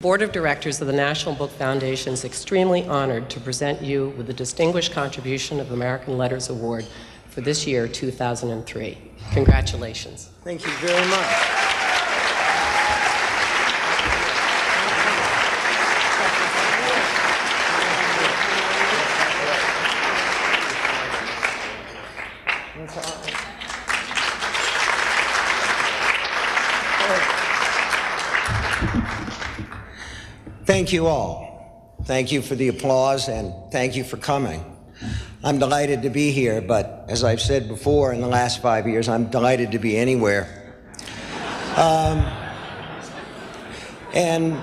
Board of Directors of the National Book Foundation is extremely honored to present you with the Distinguished Contribution of American Letters Award for this year, 2003. Congratulations. Thank you very much. Thank you all. Thank you for the applause and thank you for coming. I'm delighted to be here, but as I've said before, in the last 5 years, I'm delighted to be anywhere. And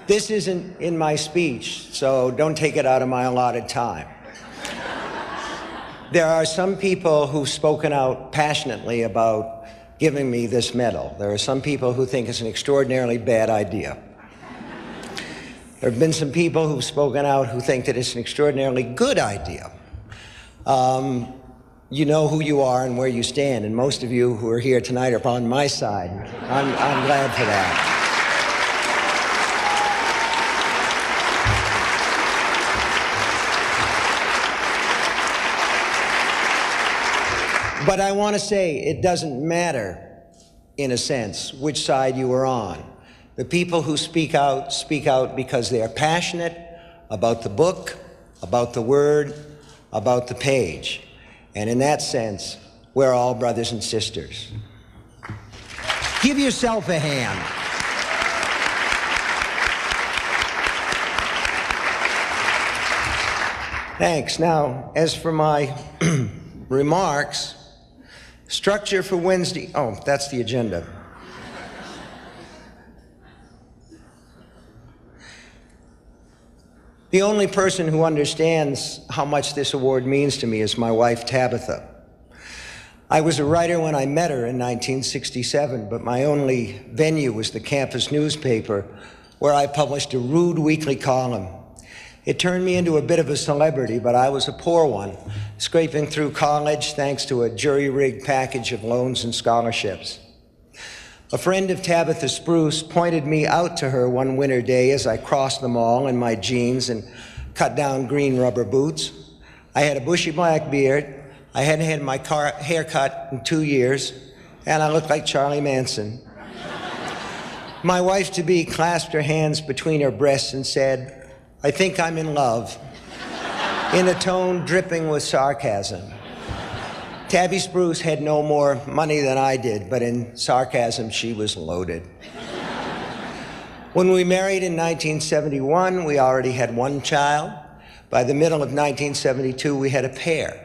this isn't in my speech, so don't take it out of my allotted time. There are some people who've spoken out passionately about giving me this medal. There are some people who think it's an extraordinarily bad idea. There have been some people who've spoken out who think that it's an extraordinarily good idea. You know who you are and where you stand, and most of you who are here tonight are on my side. I'm glad for that. But I want to say it doesn't matter, in a sense, which side you are on. The people who speak out because they are passionate about the book, about the word, about the page. And in that sense, we're all brothers and sisters. Give yourself a hand. Thanks. Now, as for my remarks, structure for Wednesday, oh, that's the agenda. The only person who understands how much this award means to me is my wife, Tabitha. I was a writer when I met her in 1967, but my only venue was the campus newspaper, where I published a rude weekly column. It turned me into a bit of a celebrity, but I was a poor one, scraping through college thanks to a jury-rigged package of loans and scholarships. A friend of Tabitha Spruce pointed me out to her one winter day as I crossed the mall in my jeans and cut down green rubber boots. I had a bushy black beard, I hadn't had my hair cut in 2 years, and I looked like Charlie Manson. My wife-to-be clasped her hands between her breasts and said, "I think I'm in love," in a tone dripping with sarcasm. Tabby Spruce had no more money than I did, but in sarcasm, she was loaded. When we married in 1971, we already had one child. By the middle of 1972, we had a pair.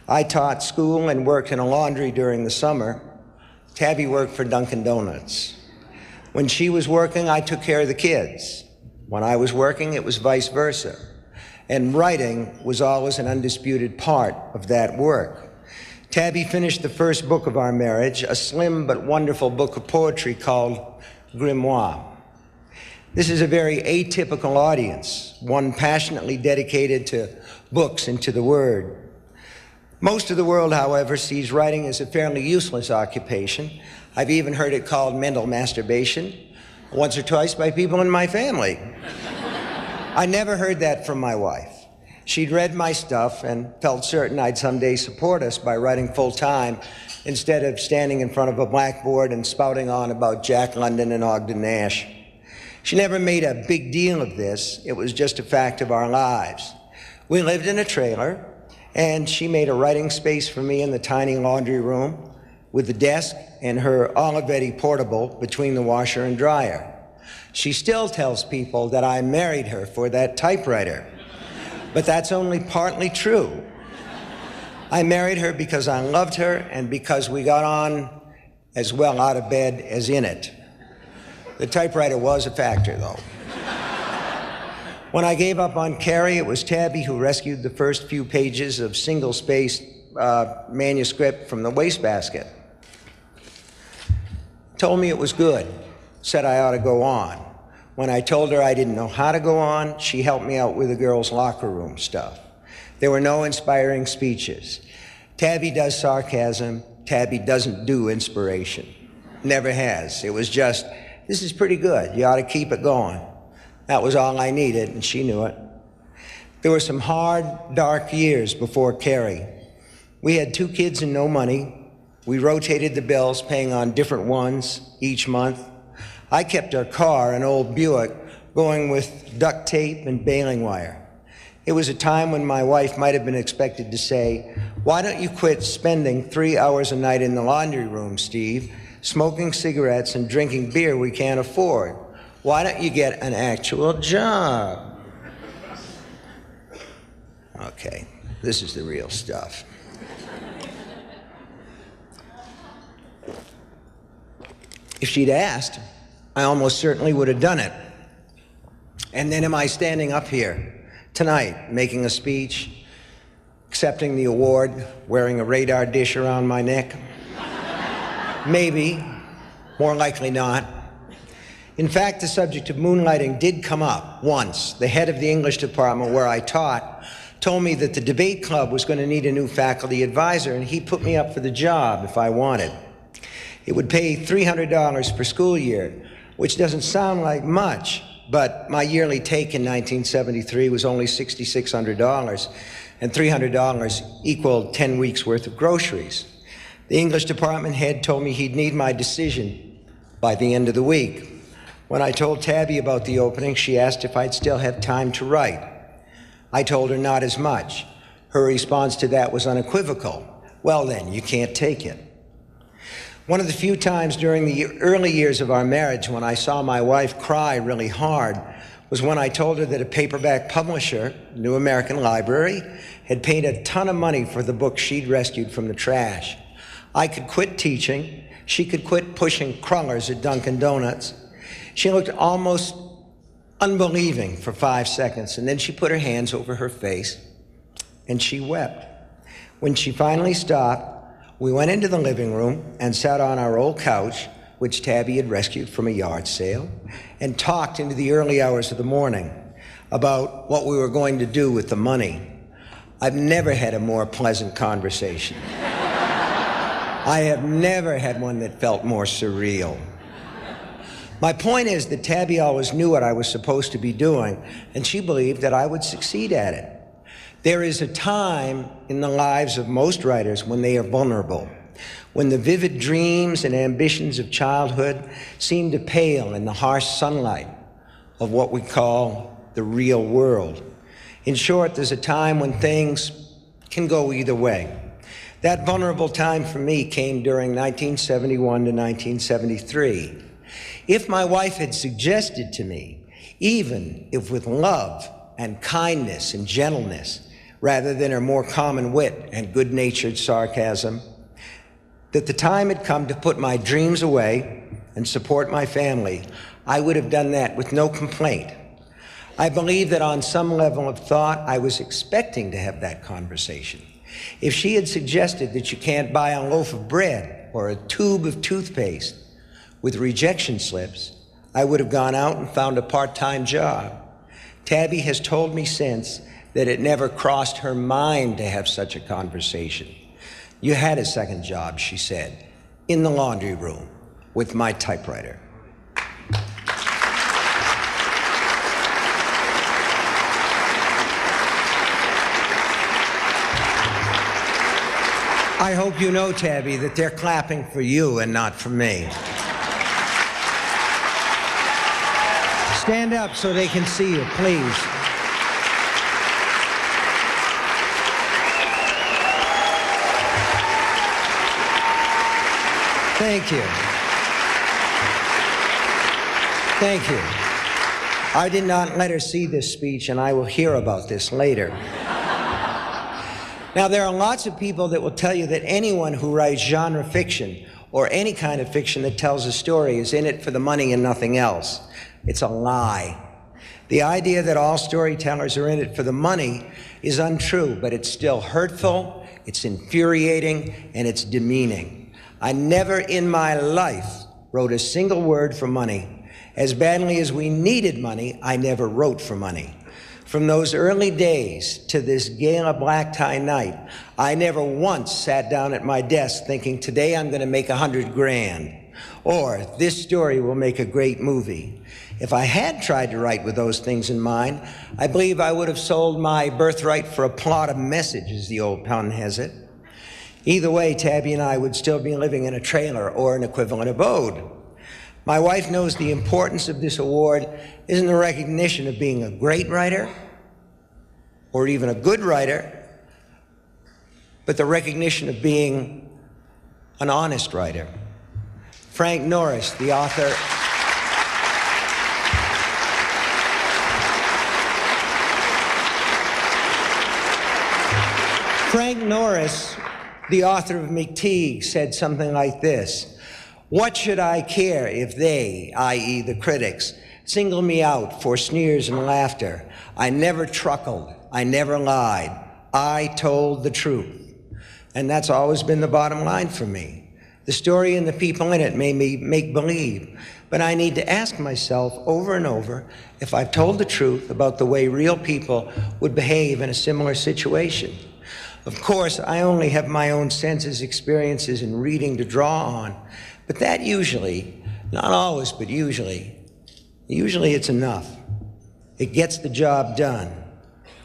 I taught school and worked in a laundry during the summer. Tabby worked for Dunkin' Donuts. When she was working, I took care of the kids. When I was working, it was vice versa. And writing was always an undisputed part of that work. Tabby finished the first book of our marriage, a slim but wonderful book of poetry called Grimoire. This is a very atypical audience, one passionately dedicated to books and to the word. Most of the world, however, sees writing as a fairly useless occupation. I've even heard it called mental masturbation, once or twice by people in my family. I never heard that from my wife. She'd read my stuff and felt certain I'd someday support us by writing full-time instead of standing in front of a blackboard and spouting on about Jack London and Ogden Nash. She never made a big deal of this. It was just a fact of our lives. We lived in a trailer, and she made a writing space for me in the tiny laundry room with the desk and her Olivetti portable between the washer and dryer. She still tells people that I married her for that typewriter. But that's only partly true. I married her because I loved her and because we got on as well out of bed as in it. The typewriter was a factor, though. When I gave up on Carrie, it was Tabby who rescued the first few pages of single-spaced manuscript from the wastebasket. Told me it was good, said I ought to go on. When I told her I didn't know how to go on, she helped me out with the girls' locker room stuff. There were no inspiring speeches. Tabby does sarcasm. Tabby doesn't do inspiration. Never has. It was just, this is pretty good. You ought to keep it going. That was all I needed, and she knew it. There were some hard, dark years before Carrie. We had 2 kids and no money. We rotated the bills, paying on different ones each month. I kept our car, an old Buick, going with duct tape and baling wire. It was a time when my wife might have been expected to say, "Why don't you quit spending 3 hours a night in the laundry room, Steve, smoking cigarettes and drinking beer we can't afford? Why don't you get an actual job?" Okay, this is the real stuff. If she'd asked, I almost certainly would have done it. And then am I standing up here tonight, making a speech, accepting the award, wearing a radar dish around my neck? Maybe, more likely not. In fact, the subject of moonlighting did come up once. The head of the English department where I taught told me that the debate club was going to need a new faculty advisor, and he put me up for the job if I wanted. It would pay $300 per school year, which doesn't sound like much, but my yearly take in 1973 was only $6,600, and $300 equaled 10 weeks' worth of groceries. The English department head told me he'd need my decision by the end of the week. When I told Tabby about the opening, she asked if I'd still have time to write. I told her not as much. Her response to that was unequivocal. "Well then, you can't take it." One of the few times during the early years of our marriage when I saw my wife cry really hard was when I told her that a paperback publisher, New American Library, had paid a ton of money for the book she'd rescued from the trash. I could quit teaching. She could quit pushing crullers at Dunkin' Donuts. She looked almost unbelieving for 5 seconds, and then she put her hands over her face, and she wept. When she finally stopped, we went into the living room and sat on our old couch, which Tabby had rescued from a yard sale, and talked into the early hours of the morning about what we were going to do with the money. I've never had a more pleasant conversation. I have never had one that felt more surreal. My point is that Tabby always knew what I was supposed to be doing, and she believed that I would succeed at it. There is a time in the lives of most writers when they are vulnerable, when the vivid dreams and ambitions of childhood seem to pale in the harsh sunlight of what we call the real world. In short, there's a time when things can go either way. That vulnerable time for me came during 1971 to 1973. If my wife had suggested to me, even if with love and kindness and gentleness, rather than her more common wit and good-natured sarcasm, that the time had come to put my dreams away and support my family, I would have done that with no complaint. I believe that on some level of thought, I was expecting to have that conversation. If she had suggested that you can't buy a loaf of bread or a tube of toothpaste with rejection slips, I would have gone out and found a part-time job. Tabby has told me since that it never crossed her mind to have such a conversation. "You had a second job," she said, "in the laundry room with my typewriter." I hope you know, Tabby, that they're clapping for you and not for me. Stand up so they can see you, please. Thank you. Thank you. I did not let her see this speech, and I will hear about this later. Now, there are lots of people that will tell you that anyone who writes genre fiction or any kind of fiction that tells a story is in it for the money and nothing else. It's a lie. The idea that all storytellers are in it for the money is untrue, but it's still hurtful, it's infuriating, and it's demeaning. I never in my life wrote a single word for money. As badly as we needed money, I never wrote for money. From those early days to this gala black tie night, I never once sat down at my desk thinking, today I'm going to make $100 grand. Or, this story will make a great movie. If I had tried to write with those things in mind, I believe I would have sold my birthright for a plot of message, as the old pun has it. Either way, Tabby and I would still be living in a trailer or an equivalent abode. My wife knows the importance of this award isn't the recognition of being a great writer or even a good writer, but the recognition of being an honest writer. Frank Norris, the author. Frank Norris, the author of McTeague, said something like this: "What should I care if they, i.e. the critics, single me out for sneers and laughter? I never truckled, I never lied, I told the truth." And that's always been the bottom line for me. The story and the people in it made me make believe, but I need to ask myself over and over if I've told the truth about the way real people would behave in a similar situation. Of course, I only have my own senses, experiences, and reading to draw on, but that usually, not always, but usually it's enough. It gets the job done.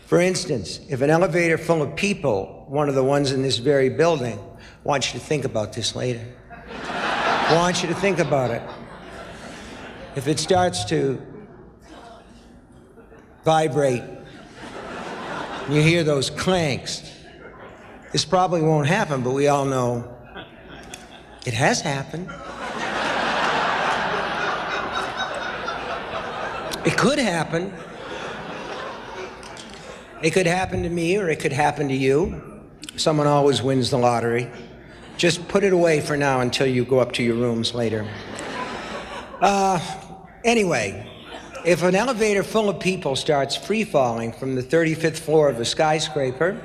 For instance, if an elevator full of people, one of the ones in this very building, I want you to think about this later. I want you to think about it. If it starts to vibrate, and you hear those clanks, this probably won't happen, but we all know it has happened. It could happen. It could happen to me, or it could happen to you. Someone always wins the lottery. Just put it away for now until you go up to your rooms later. Anyway, if an elevator full of people starts free-falling from the 35th floor of a skyscraper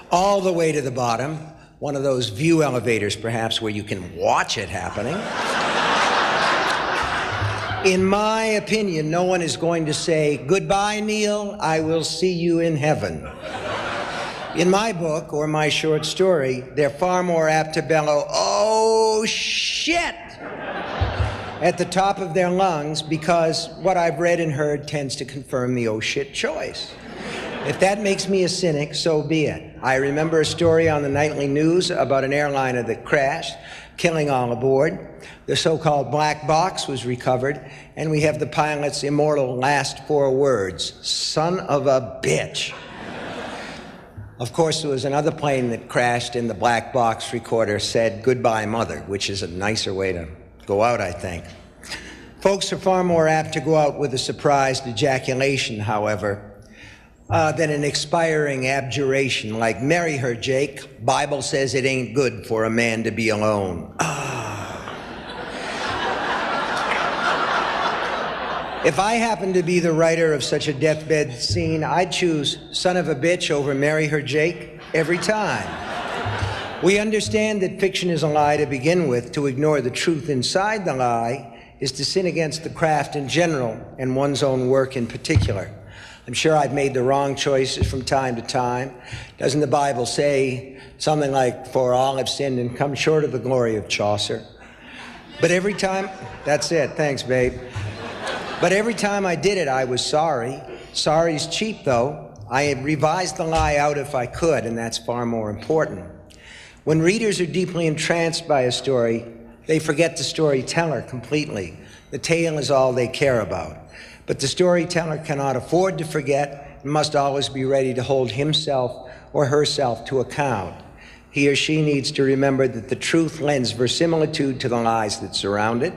all the way to the bottom, one of those view elevators perhaps where you can watch it happening, in my opinion, no one is going to say, "Goodbye, Neil, I will see you in heaven." In my book, or my short story, they're far more apt to bellow, "Oh, shit!" at the top of their lungs, because what I've read and heard tends to confirm the "oh, shit" choice. If that makes me a cynic, so be it. I remember a story on the nightly news about an airliner that crashed, killing all aboard. The so-called black box was recovered, and we have the pilot's immortal last 4 words: "Son of a bitch." Of course, there was another plane that crashed, and the black box recorder said, "Goodbye, mother," which is a nicer way to go out, I think. Folks are far more apt to go out with a surprised ejaculation, however, than an expiring abjuration, like, "Marry her, Jake. Bible says it ain't good for a man to be alone." If I happened to be the writer of such a deathbed scene, I'd choose "son of a bitch" over "marry her, Jake" every time. We understand that fiction is a lie to begin with. To ignore the truth inside the lie is to sin against the craft in general and one's own work in particular. I'm sure I've made the wrong choices from time to time. Doesn't the Bible say something like, "For all have sinned and come short of the glory of Chaucer"? But every time, that's it, thanks, babe. But every time I did it, I was sorry. Sorry's cheap, though. I had revised the lie out if I could, and that's far more important. When readers are deeply entranced by a story, they forget the storyteller completely. The tale is all they care about. But the storyteller cannot afford to forget and must always be ready to hold himself or herself to account. He or she needs to remember that the truth lends verisimilitude to the lies that surround it.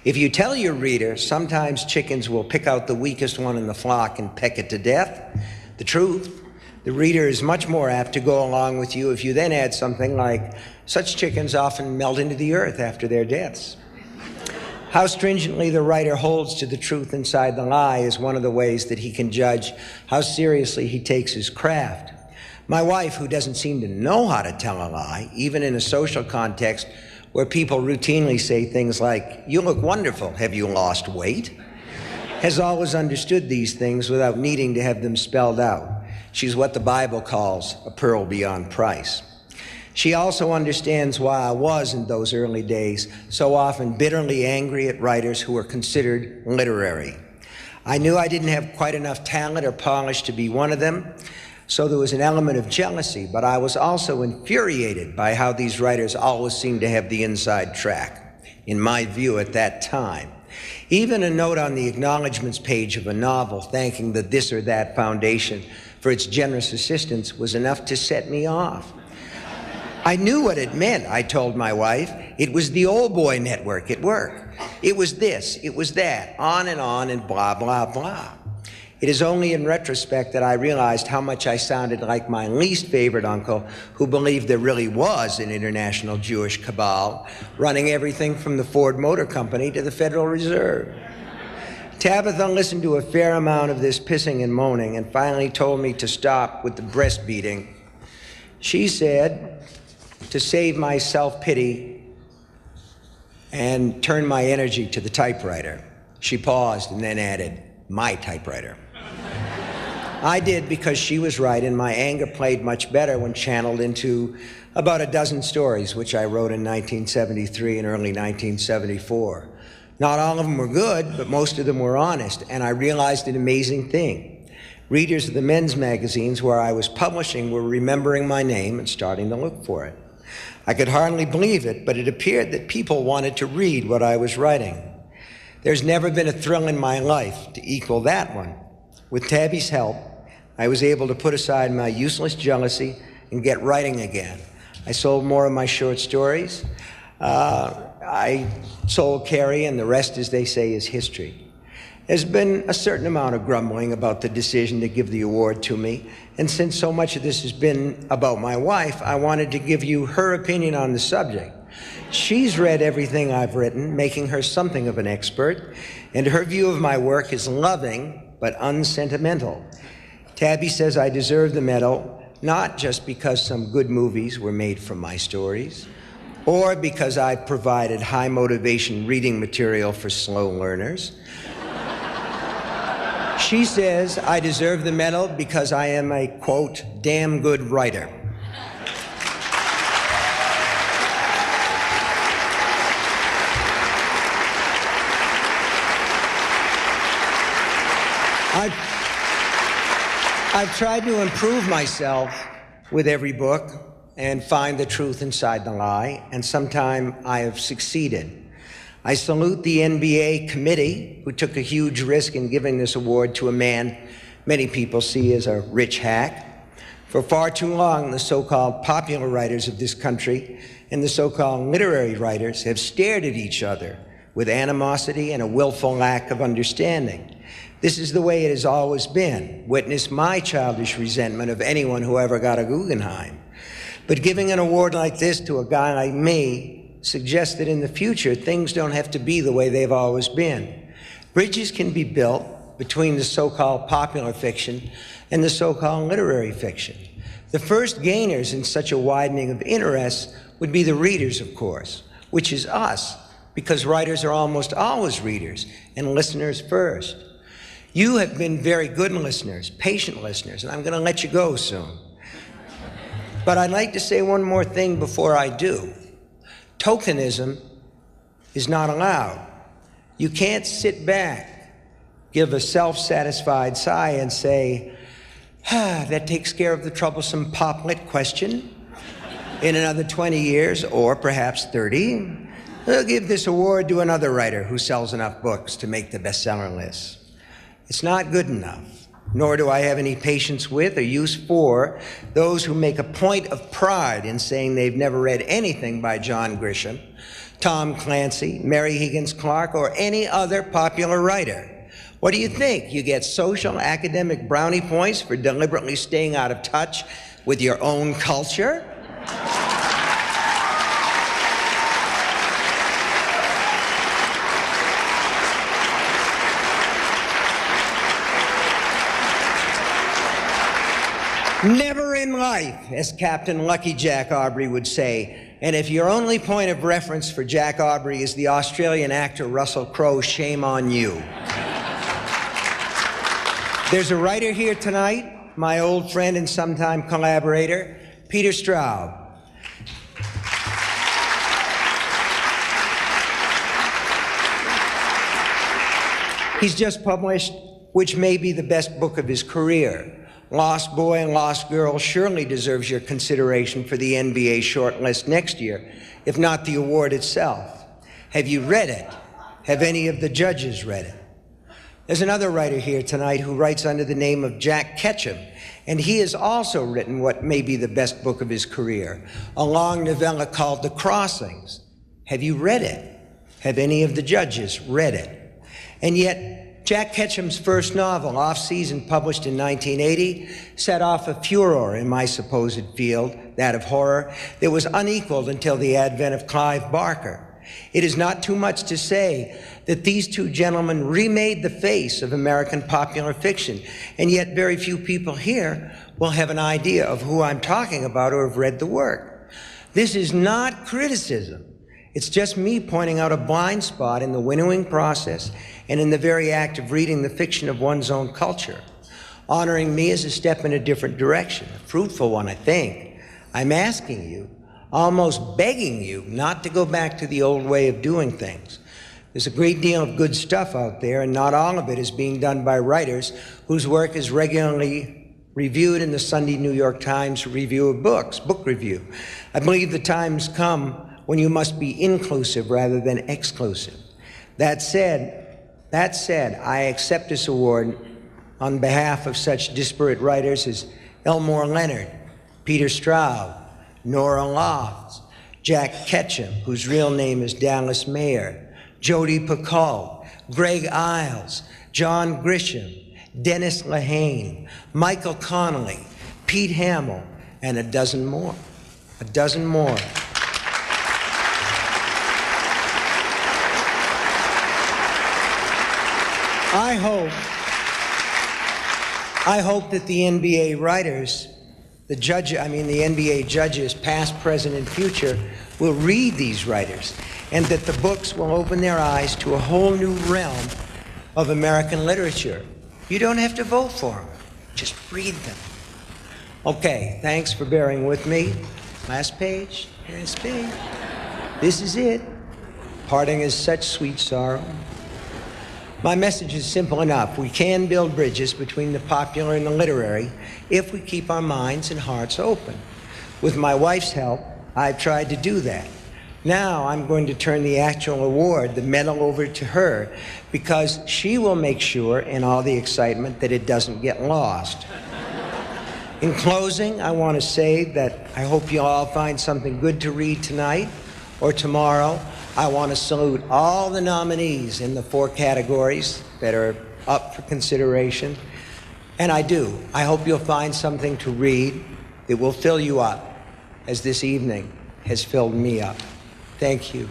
If you tell your reader, sometimes chickens will pick out the weakest one in the flock and peck it to death, the truth, the reader is much more apt to go along with you if you then add something like, "Such chickens often melt into the earth after their deaths." How stringently the writer holds to the truth inside the lie is one of the ways that he can judge how seriously he takes his craft. My wife, who doesn't seem to know how to tell a lie, even in a social context where people routinely say things like, "You look wonderful, have you lost weight?" has always understood these things without needing to have them spelled out. She's what the Bible calls a pearl beyond price. She also understands why I was, in those early days, so often bitterly angry at writers who were considered literary. I knew I didn't have quite enough talent or polish to be one of them, so there was an element of jealousy, but I was also infuriated by how these writers always seemed to have the inside track, in my view at that time. Even a note on the acknowledgments page of a novel thanking the This or That Foundation for its generous assistance was enough to set me off. I knew what it meant, I told my wife. It was the old boy network at work. It was this, it was that, on, and blah, blah, blah. It is only in retrospect that I realized how much I sounded like my least favorite uncle, who believed there really was an international Jewish cabal running everything from the Ford Motor Company to the Federal Reserve. Tabitha listened to a fair amount of this pissing and moaning and finally told me to stop with the breastbeating. She said, to save my self-pity and turn my energy to the typewriter. She paused and then added, my typewriter. I did because she was right, and my anger played much better when channeled into about a dozen stories, which I wrote in 1973 and early 1974. Not all of them were good, but most of them were honest, and I realized an amazing thing. Readers of the men's magazines where I was publishing were remembering my name and starting to look for it. I could hardly believe it, but it appeared that people wanted to read what I was writing. There's never been a thrill in my life to equal that one. With Tabby's help, I was able to put aside my useless jealousy and get writing again. I sold more of my short stories. I sold Carrie, and the rest, as they say, is history. There's been a certain amount of grumbling about the decision to give the award to me, and since so much of this has been about my wife, I wanted to give you her opinion on the subject. She's read everything I've written, making her something of an expert, and her view of my work is loving but unsentimental. Tabby says I deserve the medal, not just because some good movies were made from my stories, or because I've provided high motivation reading material for slow learners. She says I deserve the medal because I am a, quote, damn good writer. I've tried to improve myself with every book and find the truth inside the lie, and sometimes I have succeeded. I salute the NBA committee, who took a huge risk in giving this award to a man many people see as a rich hack. For far too long, the so-called popular writers of this country and the so-called literary writers have stared at each other with animosity and a willful lack of understanding. This is the way it has always been. Witness my childish resentment of anyone who ever got a Guggenheim. But giving an award like this to a guy like me suggests that in the future, things don't have to be the way they've always been. Bridges can be built between the so-called popular fiction and the so-called literary fiction. The first gainers in such a widening of interests would be the readers, of course, which is us, because writers are almost always readers and listeners first. You have been very good listeners, patient listeners, and I'm going to let you go soon. But I'd like to say one more thing before I do. Tokenism is not allowed. You can't sit back, give a self-satisfied sigh and say, that takes care of the troublesome pop lit question. In another 20 years, or perhaps 30, we'll give this award to another writer who sells enough books to make the bestseller list. It's not good enough, nor do I have any patience with or use for those who make a point of pride in saying they've never read anything by John Grisham, Tom Clancy, Mary Higgins Clark, or any other popular writer. What do you think? You get social academic brownie points for deliberately staying out of touch with your own culture? Never in life, as Captain Lucky Jack Aubrey would say. And if your only point of reference for Jack Aubrey is the Australian actor Russell Crowe, shame on you. There's a writer here tonight, my old friend and sometime collaborator, Peter Straub. He's just published which may be the best book of his career. Lost Boy and Lost Girl surely deserves your consideration for the NBA shortlist next year, if not the award itself. Have you read it? Have any of the judges read it? There's another writer here tonight who writes under the name of Jack Ketchum, and he has also written what may be the best book of his career, a long novella called The Crossings. Have you read it? Have any of the judges read it? And yet, Jack Ketchum's first novel, Off Season, published in 1980, set off a furor in my supposed field, that of horror, that was unequaled until the advent of Clive Barker. It is not too much to say that these two gentlemen remade the face of American popular fiction, and yet very few people here will have an idea of who I'm talking about or have read the work. This is not criticism. It's just me pointing out a blind spot in the winnowing process and in the very act of reading the fiction of one's own culture. Honoring me is a step in a different direction, a fruitful one, I think. I'm asking you, almost begging you, not to go back to the old way of doing things. There's a great deal of good stuff out there, and not all of it is being done by writers whose work is regularly reviewed in the Sunday New York Times Review of Books, book review. I believe the times come when you must be inclusive rather than exclusive. That said, I accept this award on behalf of such disparate writers as Elmore Leonard, Peter Straub, Nora Lofts, Jack Ketchum, whose real name is Dallas Mayer, Jodi Picoult, Greg Iles, John Grisham, Dennis Lehane, Michael Connolly, Pete Hamill, and a dozen more. A dozen more. I hope that the NBA writers, the NBA judges, past, present, and future, will read these writers, and that the books will open their eyes to a whole new realm of American literature. You don't have to vote for them, just read them. Okay, thanks for bearing with me. Last page, last page. This is it. Parting is such sweet sorrow. My message is simple enough. We can build bridges between the popular and the literary if we keep our minds and hearts open. With my wife's help, I've tried to do that. Now I'm going to turn the actual award, the medal, over to her, because she will make sure, in all the excitement, that it doesn't get lost. In closing, I want to say that I hope you all find something good to read tonight or tomorrow. I want to salute all the nominees in the 4 categories that are up for consideration. And I do. I hope you'll find something to read that will fill you up, as this evening has filled me up. Thank you.